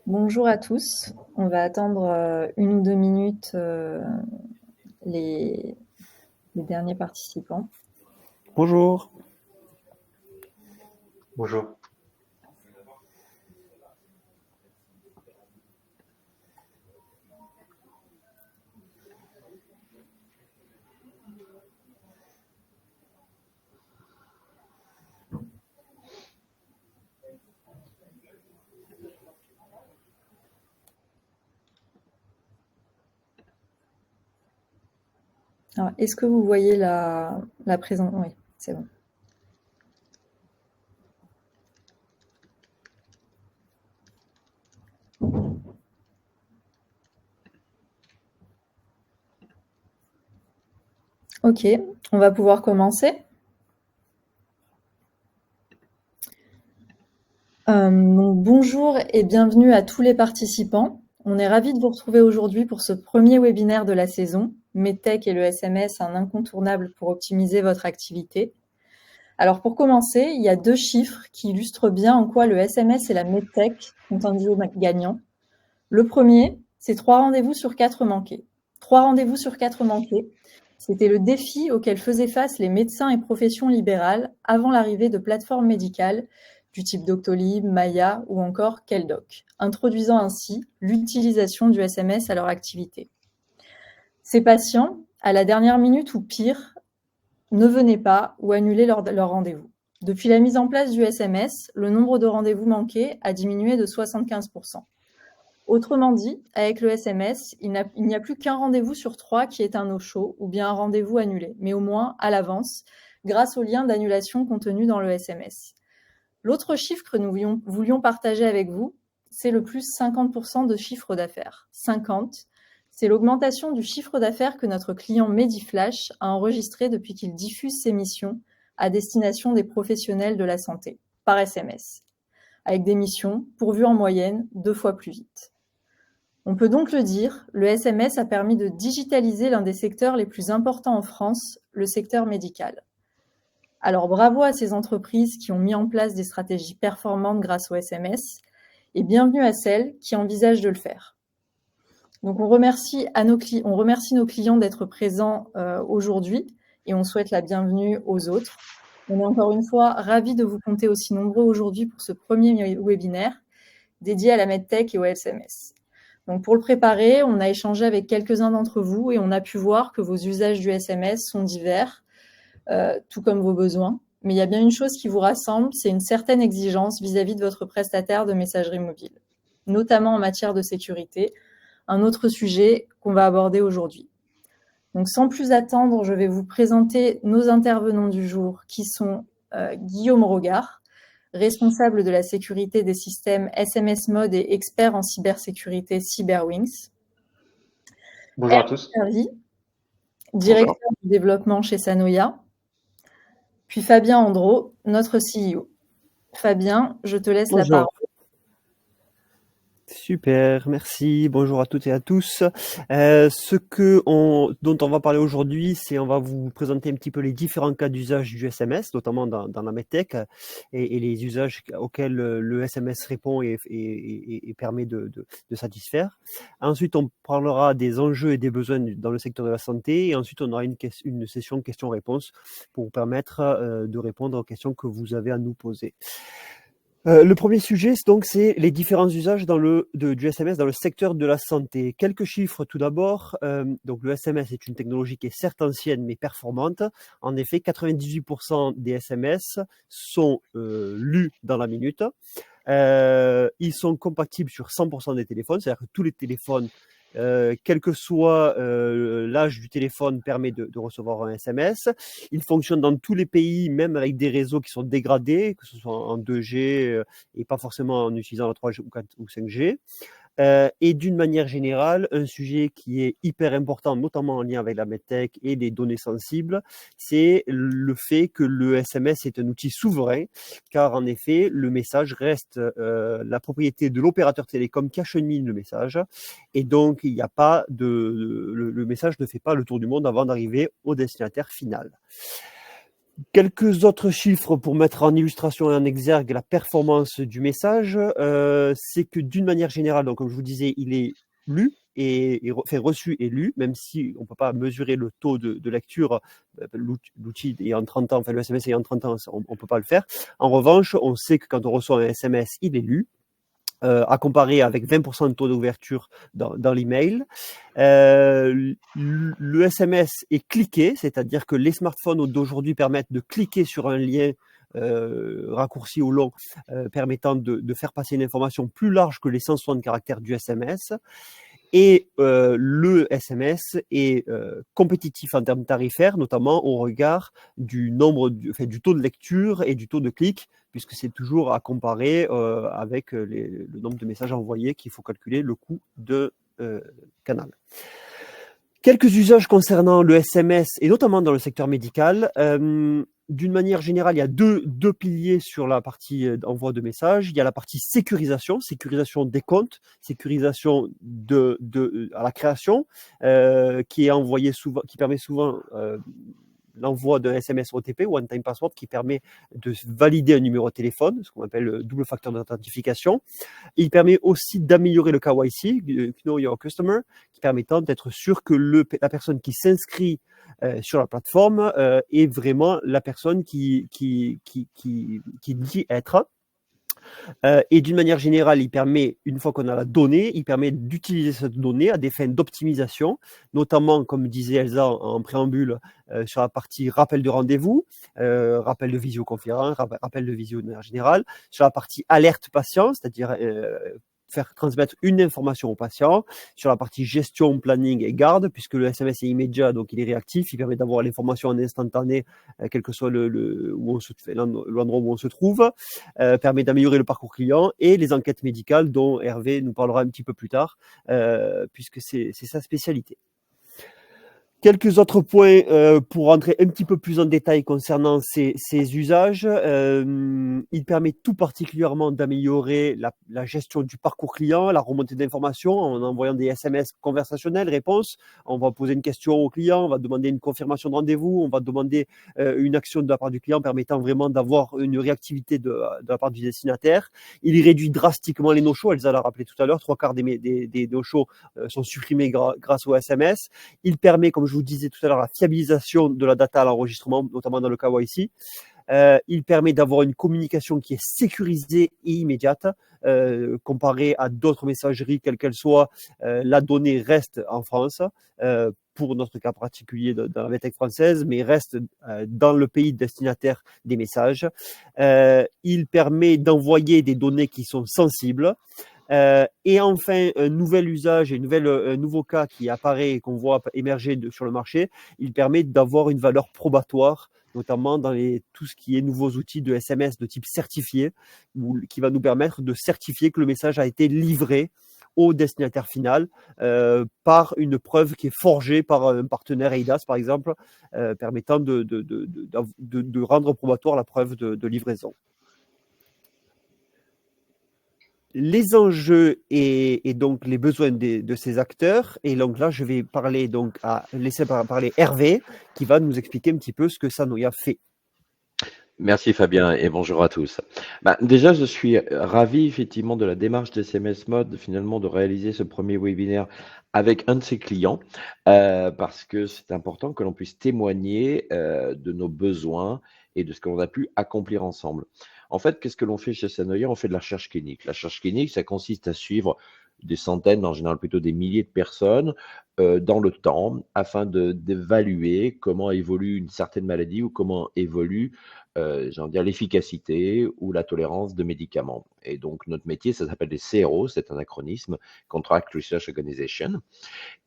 Bonjour à tous. On va attendre 1 ou 2 minutes les, les derniers participants. Bonjour. Bonjour. Alors, est-ce que vous voyez la présentation? Oui, c'est bon. Ok, on va pouvoir commencer. Donc, bonjour et bienvenue à tous les participants. On est ravis de vous retrouver aujourd'hui pour ce premier webinaire de la saison. Medtech et le SMS, un incontournable pour optimiser votre activité. Alors pour commencer, il y a 2 chiffres qui illustrent bien en quoi le SMS et la Medtech sont un duo gagnant. Le premier, c'est 3 rendez-vous sur 4 manqués. 3 rendez-vous sur 4 manqués, c'était le défi auquel faisaient face les médecins et professions libérales avant l'arrivée de plateformes médicales du type Doctolib, Maya ou encore Keldoc, introduisant ainsi l'utilisation du SMS à leur activité. Ces patients, à la dernière minute ou pire, ne venaient pas ou annulaient leur rendez-vous. Depuis la mise en place du SMS, le nombre de rendez-vous manqués a diminué de 75%. Autrement dit, avec le SMS, il n'y a plus qu'un rendez-vous sur 3 qui est un no-show ou bien un rendez-vous annulé, mais au moins à l'avance, grâce au lien d'annulation contenu dans le SMS. L'autre chiffre que nous voulions partager avec vous, c'est le plus 50% de chiffre d'affaires. 50, c'est l'augmentation du chiffre d'affaires que notre client Mediflash a enregistré depuis qu'il diffuse ses missions à destination des professionnels de la santé, par SMS, avec des missions pourvues en moyenne 2 fois plus vite. On peut donc le dire, le SMS a permis de digitaliser l'un des secteurs les plus importants en France, le secteur médical. Alors bravo à ces entreprises qui ont mis en place des stratégies performantes grâce au SMS et bienvenue à celles qui envisagent de le faire. Donc on remercie nos clients d'être présents aujourd'hui et on souhaite la bienvenue aux autres. On est encore une fois ravis de vous compter aussi nombreux aujourd'hui pour ce premier webinaire dédié à la MedTech et au SMS. Donc pour le préparer, on a échangé avec quelques-uns d'entre vous et on a pu voir que vos usages du SMS sont divers, tout comme vos besoins. Mais il y a bien une chose qui vous rassemble, c'est une certaine exigence vis-à-vis de votre prestataire de messagerie mobile, notamment en matière de sécurité, un autre sujet qu'on va aborder aujourd'hui. Donc sans plus attendre, je vais vous présenter nos intervenants du jour qui sont Guillaume Rogard, responsable de la sécurité des systèmes SMS Mode et expert en cybersécurité Cyberwings. Bonjour à tous. Hervé, directeur du développement chez Sanoya. Puis Fabien Andro, notre CEO. Fabien, je te laisse la parole. Super, merci. Bonjour à toutes et à tous. Dont on va parler aujourd'hui, c'est on va vous présenter un petit peu les différents cas d'usage du SMS, notamment dans la MedTech, et les usages auxquels le SMS répond et permet de satisfaire. Ensuite, on parlera des enjeux et des besoins dans le secteur de la santé, et ensuite on aura une session questions-réponses pour vous permettre de répondre aux questions que vous avez à nous poser. Le premier sujet, c'est les différents usages du SMS dans le secteur de la santé. Quelques chiffres tout d'abord. Donc le SMS est une technologie qui est certes ancienne mais performante. En effet, 98% des SMS sont lus dans la minute. Ils sont compatibles sur 100% des téléphones, c'est-à-dire que tous les téléphones, quel que soit l'âge du téléphone, permet de recevoir un SMS. Il fonctionne dans tous les pays, même avec des réseaux qui sont dégradés, que ce soit en 2G et pas forcément en utilisant la 3G ou 5G. Et d'une manière générale, un sujet qui est hyper important, notamment en lien avec la MedTech et les données sensibles, c'est le fait que le SMS est un outil souverain, car en effet, le message reste la propriété de l'opérateur télécom qui achemine le message, et donc il n'y a pas le message ne fait pas le tour du monde avant d'arriver au destinataire final. Quelques autres chiffres pour mettre en illustration et en exergue la performance du message, c'est que d'une manière générale, donc comme je vous disais, il est lu enfin, reçu et lu, même si on ne peut pas mesurer le taux de lecture, l'outil ayant 30 ans, enfin le SMS ayant 30 ans, on ne peut pas le faire. En revanche, on sait que quand on reçoit un SMS, il est lu. À comparer avec 20% de taux d'ouverture dans l'email. Le SMS est cliqué, c'est-à-dire que les smartphones d'aujourd'hui permettent de cliquer sur un lien raccourci ou long permettant de faire passer une information plus large que les 160 caractères du SMS. Et le SMS est compétitif en termes tarifaires, notamment au regard du taux de lecture et du taux de clic, puisque c'est toujours à comparer avec le nombre de messages envoyés qu'il faut calculer le coût de canal. Quelques usages concernant le SMS, et notamment dans le secteur médical. D'une manière générale, il y a deux piliers sur la partie envoi de messages. Il y a la partie sécurisation des comptes, sécurisation à la création, qui est envoyée souvent, qui permet souvent l'envoi d'un SMS OTP, One Time Password, qui permet de valider un numéro de téléphone, ce qu'on appelle le double facteur d'authentification. Il permet aussi d'améliorer le KYC, Know Your Customer, qui permettant d'être sûr que la personne qui s'inscrit sur la plateforme est vraiment la personne qui dit être. Et d'une manière générale, il permet, une fois qu'on a la donnée, il permet d'utiliser cette donnée à des fins d'optimisation, notamment, comme disait Elsa en préambule, sur la partie rappel de rendez-vous, rappel de visioconférence, rappel de visio de manière générale, sur la partie alerte patient, c'est-à-dire faire transmettre une information au patient, sur la partie gestion, planning et garde, puisque le SMS est immédiat, donc il est réactif, il permet d'avoir l'information en instantané, quel que soit l'endroit où on se trouve, permet d'améliorer le parcours client et les enquêtes médicales dont Hervé nous parlera un petit peu plus tard, puisque c'est sa spécialité. Quelques autres points pour rentrer un petit peu plus en détail concernant ces usages. Il permet tout particulièrement d'améliorer la gestion du parcours client, la remontée d'informations en envoyant des SMS conversationnels, réponses. On va poser une question au client, on va demander une confirmation de rendez-vous, on va demander une action de la part du client permettant vraiment d'avoir une réactivité de la part du destinataire. Il réduit drastiquement les no-shows. Elsa l'a rappelé tout à l'heure, 3/4 des no-shows sont supprimés grâce au SMS. Il permet, comme je vous disais tout à l'heure, la fiabilisation de la data à l'enregistrement, notamment dans le KYC. Il permet d'avoir une communication qui est sécurisée et immédiate, comparée à d'autres messageries, quelles qu'elles soient. La donnée reste en France, pour notre cas particulier dans la VTech française, mais reste dans le pays destinataire des messages. Il permet d'envoyer des données qui sont sensibles. Et enfin, un nouvel usage et un nouveau cas qui apparaît et qu'on voit émerger sur le marché, il permet d'avoir une valeur probatoire, notamment dans tout ce qui est nouveaux outils de SMS de type certifié, qui va nous permettre de certifier que le message a été livré au destinataire final par une preuve qui est forgée par un partenaire EIDAS, par exemple, permettant de rendre probatoire la preuve de livraison. Les enjeux et donc les besoins de ces acteurs. Et donc là, je vais laisser parler Hervé, qui va nous expliquer un petit peu ce que Sanoya fait. Merci Fabien et bonjour à tous. Déjà, je suis ravi effectivement de la démarche d'SMS Mode, finalement, de réaliser ce premier webinaire avec un de ses clients, parce que c'est important que l'on puisse témoigner de nos besoins et de ce que l'on a pu accomplir ensemble. En fait, qu'est-ce que l'on fait chez Sanoya? On fait de la recherche clinique. La recherche clinique, ça consiste à suivre des centaines, en général plutôt des milliers de personnes dans le temps, afin d'évaluer comment évolue une certaine maladie ou comment évolue l'efficacité ou la tolérance de médicaments. Et donc, notre métier, ça s'appelle des CRO, c'est un acronyme, Contract Research Organization.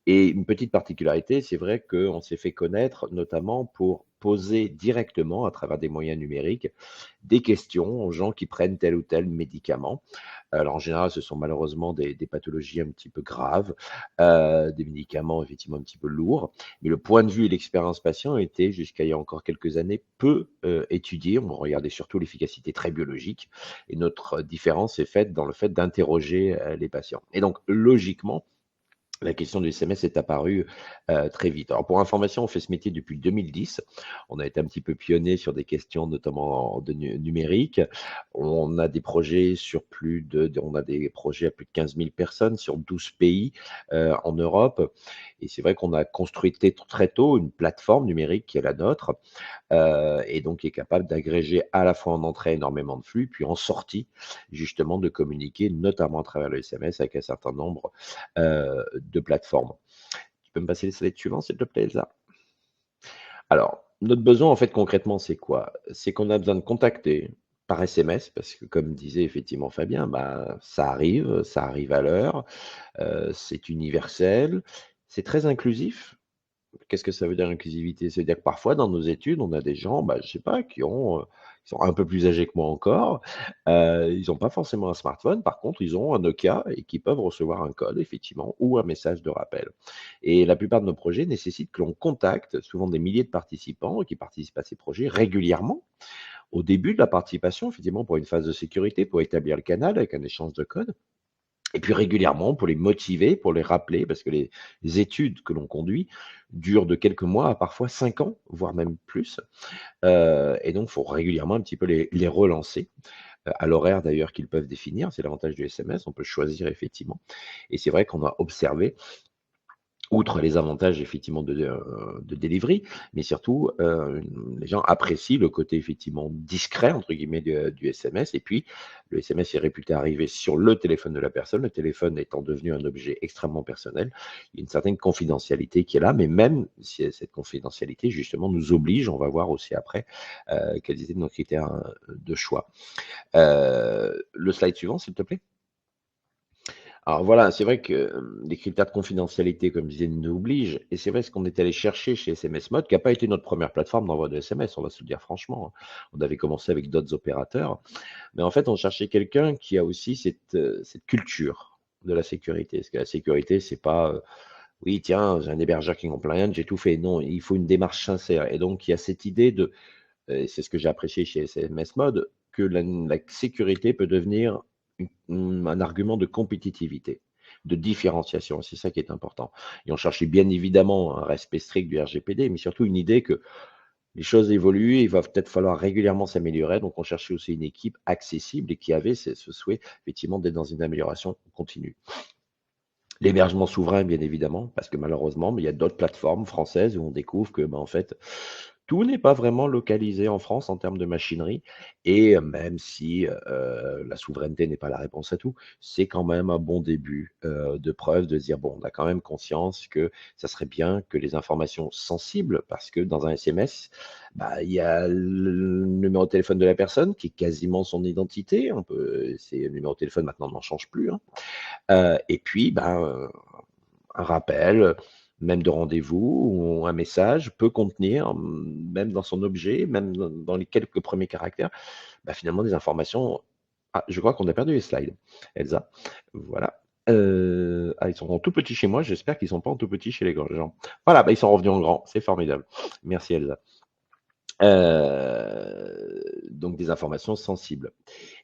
Et une petite particularité, c'est vrai qu'on s'est fait connaître notamment pour poser directement, à travers des moyens numériques, des questions aux gens qui prennent tel ou tel médicament. Alors, en général, ce sont malheureusement des pathologies un petit peu graves, des médicaments effectivement un petit peu lourds. Mais le point de vue et l'expérience patient était, jusqu'à il y a encore quelques années, peu étudié. On regardait surtout l'efficacité très biologique. Et notre différence est faite dans le fait d'interroger les patients. Et donc, logiquement, la question du SMS est apparue très vite. Alors pour information, on fait ce métier depuis 2010. On a été un petit peu pionnier sur des questions notamment de numérique. On a des projets sur on a des projets à plus de 15 000 personnes sur 12 pays en Europe. Et c'est vrai qu'on a construit très tôt une plateforme numérique qui est la nôtre et donc qui est capable d'agréger à la fois en entrée énormément de flux, puis en sortie justement de communiquer, notamment à travers le SMS avec un certain nombre de plateformes. Tu peux me passer les slides suivants, s'il te plaît, Elsa? Alors, notre besoin, en fait, concrètement, c'est quoi? C'est qu'on a besoin de contacter par SMS, parce que comme disait effectivement Fabien, bah, ça arrive à l'heure, c'est universel, c'est très inclusif. Qu'est-ce que ça veut dire inclusivité? C'est-à-dire que parfois dans nos études, on a des gens, bah, je sais pas, qui sont un peu plus âgés que moi encore, ils n'ont pas forcément un smartphone, par contre, ils ont un Nokia et qui peuvent recevoir un code effectivement ou un message de rappel. Et la plupart de nos projets nécessitent que l'on contacte souvent des milliers de participants qui participent à ces projets régulièrement. Au début de la participation, effectivement, pour une phase de sécurité, pour établir le canal avec un échange de code. Et puis régulièrement pour les motiver, pour les rappeler, parce que les études que l'on conduit durent de quelques mois à parfois 5 ans, voire même plus. Et donc, il faut régulièrement un petit peu les relancer, à l'horaire d'ailleurs qu'ils peuvent définir. C'est l'avantage du SMS, on peut choisir effectivement. Et c'est vrai qu'on a observé outre les avantages effectivement de delivery, mais surtout, les gens apprécient le côté effectivement «discret» entre guillemets du SMS et puis le SMS est réputé arriver sur le téléphone de la personne. Le téléphone étant devenu un objet extrêmement personnel, il y a une certaine confidentialité qui est là, mais même si cette confidentialité justement nous oblige, on va voir aussi après, quels étaient nos critères, de choix. Le slide suivant s'il te plaît. Alors voilà, c'est vrai que les critères de confidentialité, comme je disais, nous obligent. Et c'est vrai ce qu'on est allé chercher chez SMS Mode, qui n'a pas été notre première plateforme d'envoi de SMS, on va se le dire franchement, hein. On avait commencé avec d'autres opérateurs. Mais en fait, on cherchait quelqu'un qui a aussi cette culture de la sécurité. Parce que la sécurité, c'est pas oui, tiens, j'ai un hébergeur qui est compliant, j'ai tout fait. Non, il faut une démarche sincère. Et donc, il y a cette idée de, c'est ce que j'ai apprécié chez SMS Mode, que la sécurité peut devenir un argument de compétitivité, de différenciation. C'est ça qui est important. Et on cherchait bien évidemment un respect strict du RGPD, mais surtout une idée que les choses évoluent, il va peut-être falloir régulièrement s'améliorer. Donc, on cherchait aussi une équipe accessible et qui avait ce souhait, effectivement, d'être dans une amélioration continue. L'hébergement souverain, bien évidemment, parce que malheureusement, il y a d'autres plateformes françaises où on découvre que, en fait, tout n'est pas vraiment localisé en France en termes de machinerie et même si, la souveraineté n'est pas la réponse à tout, c'est quand même un bon début, de preuve de se dire: «Bon, on a quand même conscience que ça serait bien que les informations sensibles» parce que dans un SMS, bah, il y a le numéro de téléphone de la personne qui est quasiment son identité. C'est le numéro de téléphone maintenant, on n'en change plus, hein. Et puis, ben, un rappel, même de rendez-vous ou un message peut contenir, même dans son objet, même dans les quelques premiers caractères, bah, finalement des informations. Ah, je crois qu'on a perdu les slides, Elsa. Voilà. Ils sont en tout petit chez moi, j'espère qu'ils ne sont pas en tout petit chez les gens. Voilà, bah, ils sont revenus en grand, c'est formidable. Merci Elsa. Donc des informations sensibles.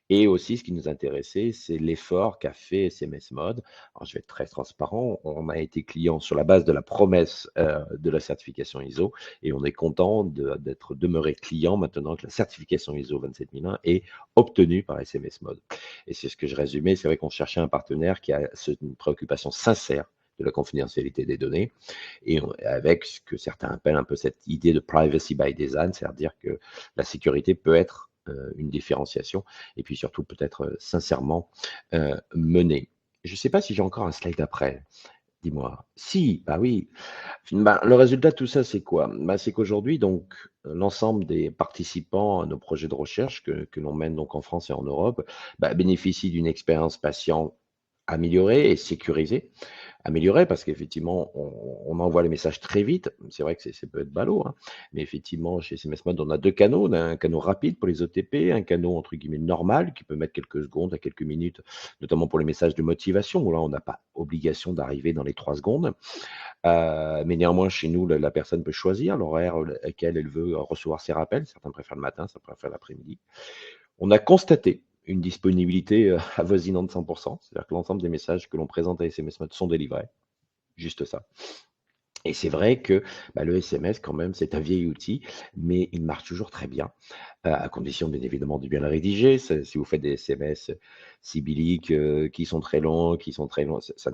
Et aussi, ce qui nous intéressait, c'est l'effort qu'a fait SMS Mode. Alors, je vais être très transparent. On a été client sur la base de la promesse de la certification ISO et on est content d'être demeuré client maintenant que la certification ISO 27001 est obtenue par SMS Mode. Et c'est ce que je résumais. C'est vrai qu'on cherchait un partenaire qui a une préoccupation sincère de la confidentialité des données et avec ce que certains appellent un peu cette idée de privacy by design, c'est-à-dire que la sécurité peut être une différenciation et puis surtout peut-être sincèrement menée. Je ne sais pas si j'ai encore un slide après. Dis-moi. Si, bah oui. Bah, le résultat de tout ça, c'est quoi? Bah, c'est qu'aujourd'hui, donc, l'ensemble des participants à nos projets de recherche que l'on mène donc en France et en Europe, bah, bénéficient d'une expérience patient améliorée et sécurisée. Améliorée parce qu'effectivement, on envoie les messages très vite. C'est vrai que ça peut être ballot, hein, mais effectivement, chez SMS Mode, on a 2 canaux. On a un canal rapide pour les OTP, un canal entre guillemets «normal» qui peut mettre quelques secondes à quelques minutes, notamment pour les messages de motivation où là, on n'a pas obligation d'arriver dans les 3 secondes. Mais néanmoins, chez nous, la personne peut choisir l'horaire auquel elle veut recevoir ses rappels. Certains préfèrent le matin, certains préfèrent l'après-midi. On a constaté une disponibilité avoisinante 100%, c'est-à-dire que l'ensemble des messages que l'on présente à SMS Mode sont délivrés. juste ça. Et c'est vrai que le SMS, quand même, c'est un vieil outil, mais il marche toujours très bien, à condition, bien évidemment, de bien le rédiger. Si vous faites des SMS sibylliques, qui sont très longs, ça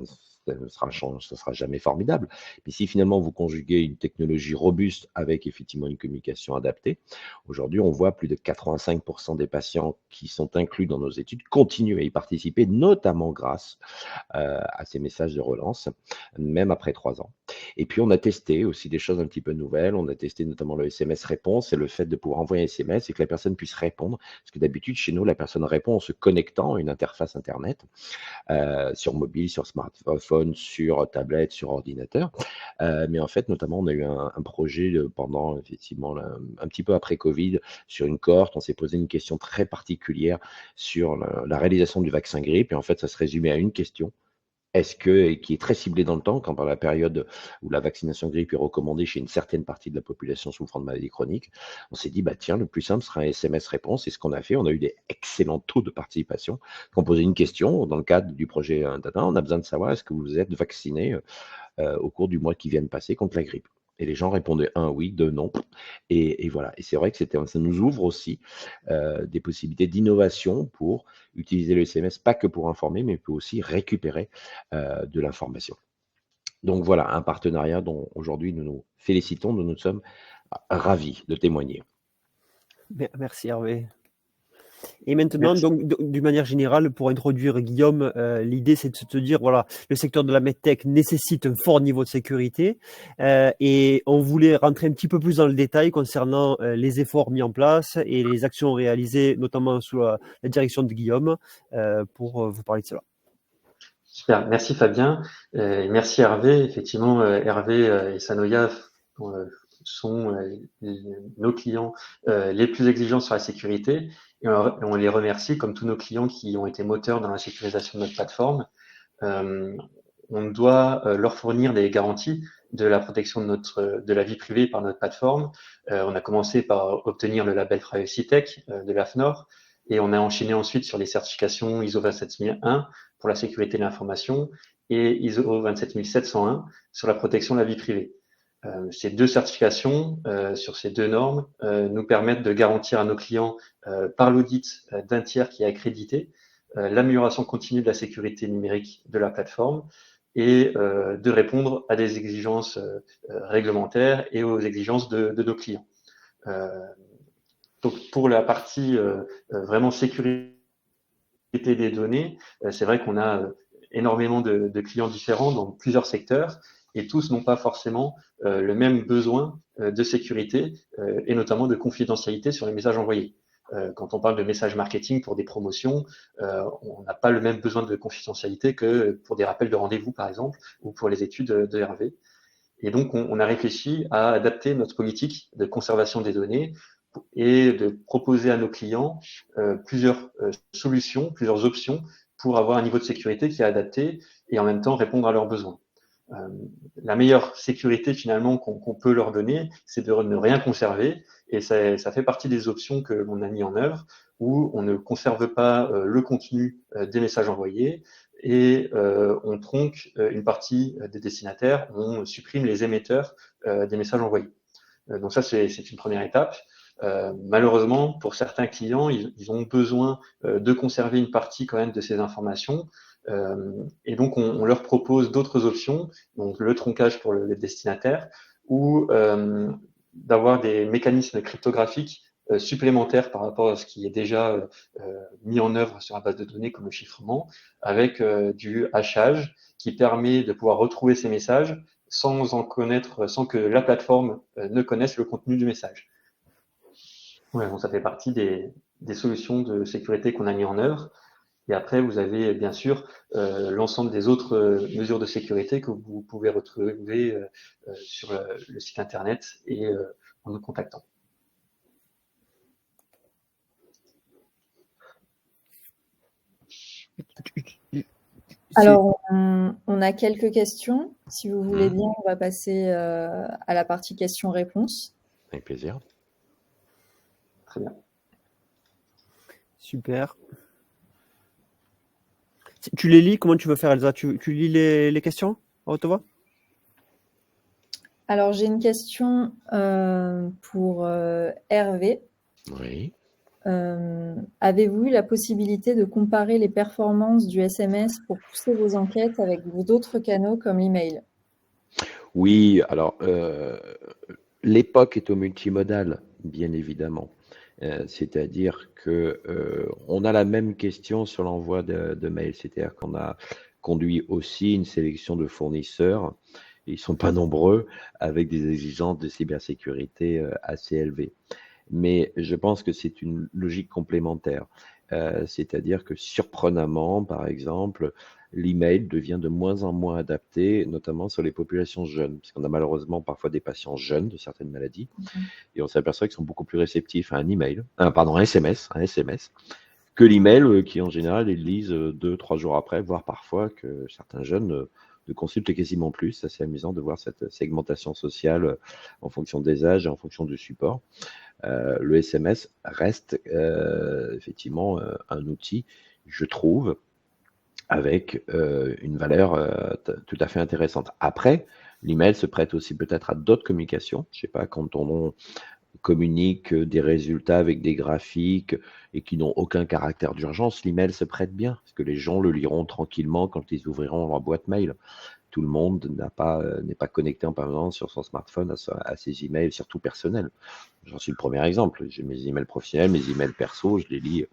sera jamais formidable. Mais si finalement vous conjuguez une technologie robuste avec effectivement une communication adaptée, aujourd'hui, on voit plus de 85% des patients qui sont inclus dans nos études continuent à y participer, notamment grâce à ces messages de relance, même après 3 ans. Et puis, on a testé aussi des choses un petit peu nouvelles. On a testé notamment le SMS réponse et le fait de pouvoir envoyer un SMS et que la personne puisse répondre. Parce que d'habitude, chez nous, la personne répond en se connectant à une interface Internet, sur mobile, sur smartphone, sur tablette, sur ordinateur. Mais en fait, notamment, on a eu un projet pendant, effectivement, un petit peu après Covid, sur une cohorte. On s'est posé une question très particulière sur la réalisation du vaccin grippe. Et en fait, ça se résumait à une question. Qui est très ciblée dans le temps, quand dans la période où la vaccination grippe est recommandée chez une certaine partie de la population souffrant de maladies chroniques, on s'est dit, tiens, le plus simple sera un SMS réponse. Et ce qu'on a fait, on a eu des excellents taux de participation. On posait une question dans le cadre du projet Data. On a besoin de savoir, est-ce que vous êtes vacciné au cours du mois qui vient de passer contre la grippe? Et les gens répondaient 1 oui, 2 non. Et voilà. Et c'est vrai que ça nous ouvre aussi des possibilités d'innovation pour utiliser le SMS, pas que pour informer, mais peut aussi récupérer de l'information. Donc voilà, un partenariat dont aujourd'hui nous nous félicitons, nous sommes ravis de témoigner. Merci Hervé. Et maintenant, Merci. donc, d'une manière générale, pour introduire Guillaume, l'idée c'est de se dire, voilà, le secteur de la medtech nécessite un fort niveau de sécurité, et on voulait rentrer un petit peu plus dans le détail concernant les efforts mis en place et les actions réalisées, notamment sous la direction de Guillaume, pour vous parler de cela. Super, merci Fabien, et merci Hervé. Effectivement, Hervé et Sanoya sont nos clients les plus exigeants sur la sécurité, et on les remercie comme tous nos clients qui ont été moteurs dans la sécurisation de notre plateforme. On doit leur fournir des garanties de la protection de la vie privée par notre plateforme. On a commencé par obtenir le label Privacy Tech de l'AFNOR, et on a enchaîné ensuite sur les certifications ISO 27001 pour la sécurité de l'information et ISO 27701 sur la protection de la vie privée. Ces deux certifications sur ces deux normes nous permettent de garantir à nos clients par l'audit d'un tiers qui est accrédité l'amélioration continue de la sécurité numérique de la plateforme et de répondre à des exigences réglementaires et aux exigences de nos clients. Donc pour la partie vraiment sécurité des données, c'est vrai qu'on a énormément de clients différents dans plusieurs secteurs et tous n'ont pas forcément le même besoin de sécurité et notamment de confidentialité sur les messages envoyés. Quand on parle de messages marketing pour des promotions, on n'a pas le même besoin de confidentialité que pour des rappels de rendez-vous, par exemple, ou pour les études de Hervé. Et donc, on a réfléchi à adapter notre politique de conservation des données et de proposer à nos clients plusieurs solutions, plusieurs options pour avoir un niveau de sécurité qui est adapté et en même temps répondre à leurs besoins. La meilleure sécurité finalement qu'on peut leur donner, c'est de ne rien conserver, et ça fait partie des options que l'on a mis en œuvre, où on ne conserve pas le contenu des messages envoyés, et on tronque une partie des destinataires, on supprime les émetteurs des messages envoyés. Donc ça, c'est une première étape. Malheureusement, pour certains clients, ils ont besoin de conserver une partie quand même de ces informations. Et donc, on leur propose d'autres options, donc le troncage pour le destinataire, ou d'avoir des mécanismes cryptographiques supplémentaires par rapport à ce qui est déjà mis en œuvre sur la base de données comme le chiffrement, avec du hachage qui permet de pouvoir retrouver ces messages sans que la plateforme ne connaisse le contenu du message. Ouais, bon, ça fait partie des solutions de sécurité qu'on a mis en œuvre. Et après, vous avez bien sûr l'ensemble des autres mesures de sécurité que vous pouvez retrouver sur le site internet et en nous contactant. Alors, on a quelques questions. Si vous voulez bien, on va passer à la partie questions-réponses. Avec plaisir. Très bien. Super. Tu les lis? Comment tu veux faire, Elsa? Tu lis les questions à haute voix? Alors, j'ai une question pour Hervé. Oui. Avez-vous eu la possibilité de comparer les performances du SMS pour pousser vos enquêtes avec d'autres canaux comme l'email? Oui, alors l'époque est au multimodal, bien évidemment. C'est-à-dire que on a la même question sur l'envoi de mails, c'est-à-dire qu'on a conduit aussi une sélection de fournisseurs, ils sont pas nombreux, avec des exigences de cybersécurité assez élevées. Mais je pense que c'est une logique complémentaire. C'est-à-dire que surprenamment, par exemple, l'email devient de moins en moins adapté, notamment sur les populations jeunes, parce qu'on a malheureusement parfois des patients jeunes de certaines maladies, et on s'aperçoit qu'ils sont beaucoup plus réceptifs à un email, pardon, un SMS, que l'email qui en général ils lisent 2-3 jours après, voire parfois que certains jeunes ne consultent quasiment plus. C'est assez amusant de voir cette segmentation sociale en fonction des âges et en fonction du support. Le SMS reste effectivement un outil, je trouve, avec une valeur tout à fait intéressante. Après, l'email se prête aussi peut-être à d'autres communications. Je sais pas, quand on communique des résultats avec des graphiques et qui n'ont aucun caractère d'urgence, l'email se prête bien, parce que les gens le liront tranquillement quand ils ouvriront leur boîte mail. Tout le monde n'est pas connecté en permanence sur son smartphone à ses emails, surtout personnels. J'en suis le premier exemple. J'ai mes emails professionnels, mes emails perso, je les lis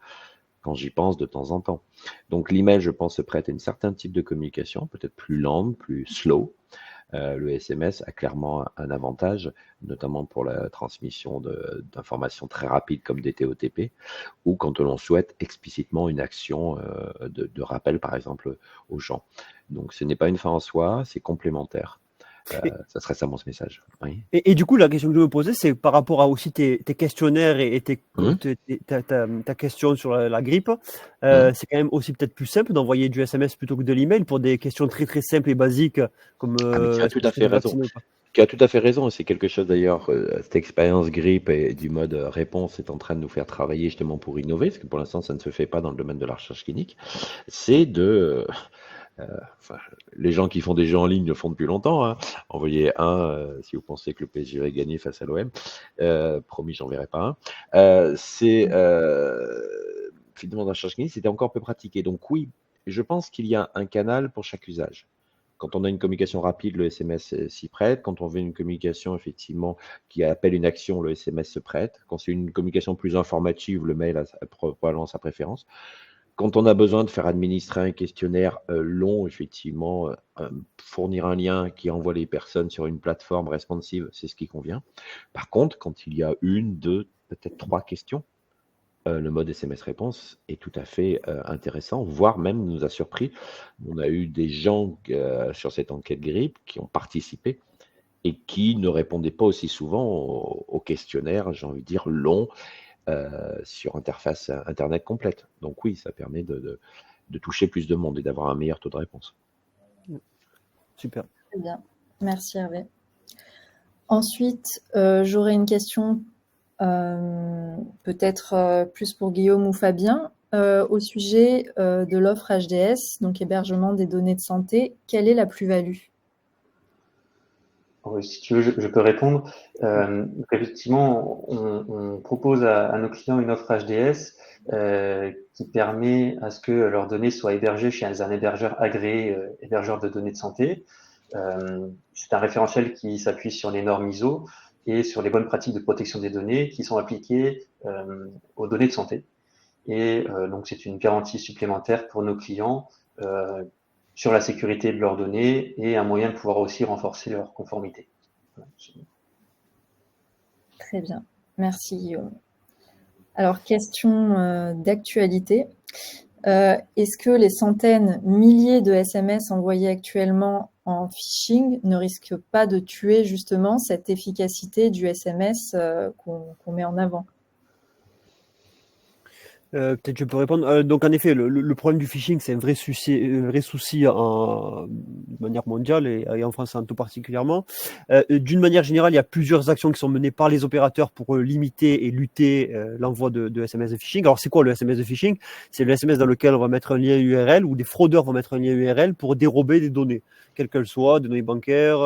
quand j'y pense de temps en temps. Donc l'email, je pense, se prête à un certain type de communication, peut-être plus lente, plus slow. Le SMS a clairement un avantage, notamment pour la transmission d'informations très rapides comme des TOTP, ou quand l'on souhaite explicitement une action de rappel, par exemple, aux gens. Donc ce n'est pas une fin en soi, c'est complémentaire. Ça serait ça mon message. Oui. Et du coup, la question que je me posais, c'est par rapport à aussi tes questionnaires et Mmh. ta question sur la grippe. Mmh. C'est quand même aussi peut-être plus simple d'envoyer du SMS plutôt que de l'email pour des questions très très simples et basiques comme Ah mais tu as est-ce tout que à tu fait es raison. vacciné ou pas. Tu as tout à fait raison et c'est quelque chose d'ailleurs, cette expérience grippe et du mode réponse est en train de nous faire travailler justement pour innover, parce que pour l'instant ça ne se fait pas dans le domaine de la recherche clinique. C'est enfin, les gens qui font des jeux en ligne le font depuis longtemps, hein. Envoyez un si vous pensez que le PSG va gagner face à l'OM. Promis, j'en verrai pas un. Finalement dans la recherche clinique, c'était encore peu pratiqué. Donc oui, je pense qu'il y a un canal pour chaque usage. Quand on a une communication rapide, le SMS s'y prête. Quand on veut une communication effectivement qui appelle une action, le SMS se prête. Quand c'est une communication plus informative, le mail a probablement sa préférence. Quand on a besoin de faire administrer un questionnaire long, effectivement, fournir un lien qui envoie les personnes sur une plateforme responsive, c'est ce qui convient. Par contre, quand il y a 1, 2, peut-être 3 questions, le mode SMS réponse est tout à fait intéressant, voire même nous a surpris. On a eu des gens sur cette enquête grippe qui ont participé et qui ne répondaient pas aussi souvent au questionnaire, j'ai envie de dire, long sur interface internet complète. Donc oui, ça permet de toucher plus de monde et d'avoir un meilleur taux de réponse. Super. Très bien. Merci Hervé. Ensuite, j'aurais une question peut-être plus pour Guillaume ou Fabien au sujet de l'offre HDS, donc hébergement des données de santé. Quelle est la plus-value? Si tu veux, je peux répondre. Effectivement, on propose à nos clients une offre HDS qui permet à ce que leurs données soient hébergées chez un hébergeur agréé, hébergeur de données de santé. C'est un référentiel qui s'appuie sur les normes ISO et sur les bonnes pratiques de protection des données qui sont appliquées aux données de santé. Et donc, c'est une garantie supplémentaire pour nos clients sur la sécurité de leurs données et un moyen de pouvoir aussi renforcer leur conformité. Très bien. Merci Guillaume. Alors, question d'actualité. Est-ce que les centaines, milliers de SMS envoyés actuellement en phishing ne risquent pas de tuer justement cette efficacité du SMS qu'on met en avant? Peut-être je peux répondre. Donc en effet, le problème du phishing, c'est un vrai souci de manière mondiale et en France en tout particulièrement. D'une manière générale, il y a plusieurs actions qui sont menées par les opérateurs pour limiter et lutter l'envoi de SMS de phishing. Alors c'est quoi le SMS de phishing? C'est le SMS dans lequel on va mettre un lien URL ou des fraudeurs vont mettre un lien URL pour dérober des données, quelles qu'elles soient, des données bancaires,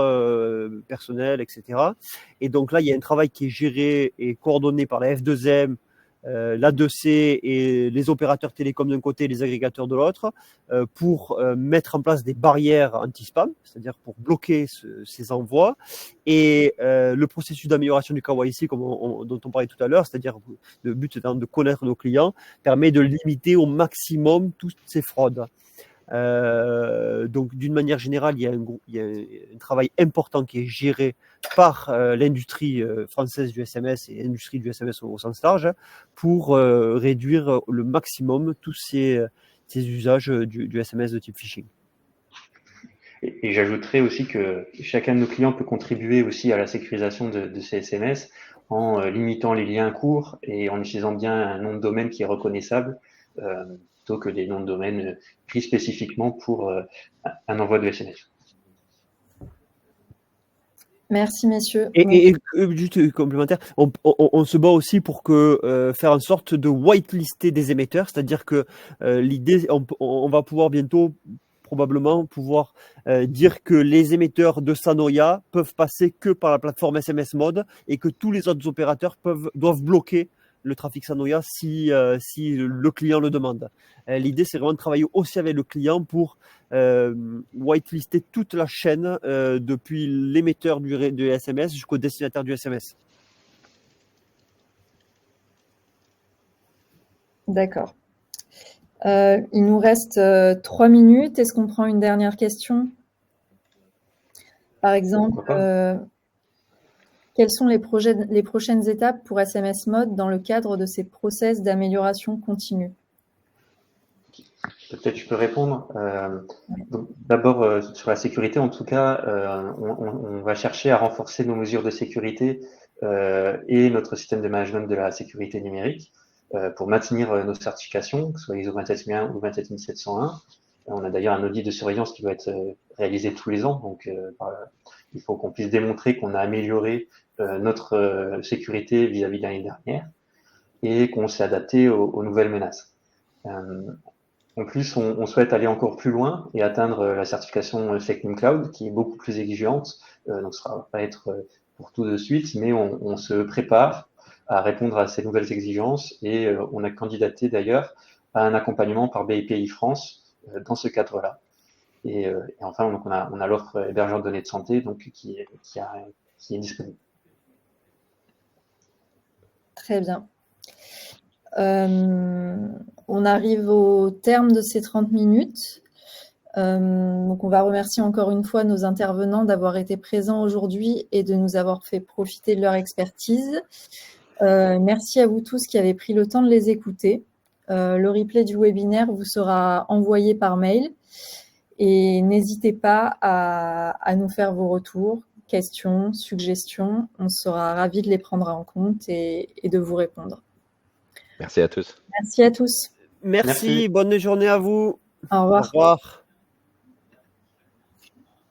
personnelles, etc. Et donc là, il y a un travail qui est géré et coordonné par la F2M, l'A2C et les opérateurs télécoms d'un côté et les agrégateurs de l'autre pour mettre en place des barrières anti-spam, c'est-à-dire pour bloquer ces envois. Et le processus d'amélioration du KYC, dont on parlait tout à l'heure, c'est-à-dire le but étant de connaître nos clients, permet de limiter au maximum toutes ces fraudes. Donc d'une manière générale, il y a un travail important qui est géré par l'industrie française du SMS et l'industrie du SMS au sens large pour réduire le maximum tous ces usages du SMS de type phishing. Et j'ajouterais aussi que chacun de nos clients peut contribuer aussi à la sécurisation de ces SMS en limitant les liens courts et en utilisant bien un nom de domaine qui est reconnaissable plutôt que des noms de domaine pris spécifiquement pour un envoi de SMS. Merci, messieurs. Et juste complémentaire, on se bat aussi pour faire en sorte de whitelister des émetteurs, c'est-à-dire que l'idée, on va pouvoir bientôt probablement pouvoir dire que les émetteurs de Sanoya peuvent passer que par la plateforme SMS Mode et que tous les autres opérateurs doivent bloquer le trafic Sanoya si le client le demande. L'idée, c'est vraiment de travailler aussi avec le client pour whitelister toute la chaîne depuis l'émetteur du SMS jusqu'au destinataire du SMS. D'accord. Il nous reste 3 minutes. Est-ce qu'on prend une dernière question? Par exemple, quelles sont les prochaines étapes pour SMS Mode dans le cadre de ces process d'amélioration continue? Peut-être je peux répondre. D'abord, sur la sécurité, en tout cas, on va chercher à renforcer nos mesures de sécurité et notre système de management de la sécurité numérique pour maintenir nos certifications, que ce soit ISO 27001 ou 27701. On a d'ailleurs un audit de surveillance qui doit être réalisé tous les ans, donc il faut qu'on puisse démontrer qu'on a amélioré notre sécurité vis-à-vis de l'année dernière et qu'on s'est adapté aux nouvelles menaces. En plus, on souhaite aller encore plus loin et atteindre la certification SecNum Cloud, qui est beaucoup plus exigeante. Donc, ça ne va pas être pour tout de suite, mais on se prépare à répondre à ces nouvelles exigences et on a candidaté d'ailleurs à un accompagnement par BPI France dans ce cadre-là. Et enfin, donc on a l'offre hébergeur de données de santé donc, qui est disponible. Très bien. On arrive au terme de ces 30 minutes. Donc on va remercier encore une fois nos intervenants d'avoir été présents aujourd'hui et de nous avoir fait profiter de leur expertise. Merci à vous tous qui avez pris le temps de les écouter. Le replay du webinaire vous sera envoyé par mail et n'hésitez pas à nous faire vos retours, questions, suggestions. On sera ravis de les prendre en compte et de vous répondre. Merci à tous. Merci à tous. Merci. Bonne journée à vous. Au revoir. Au revoir.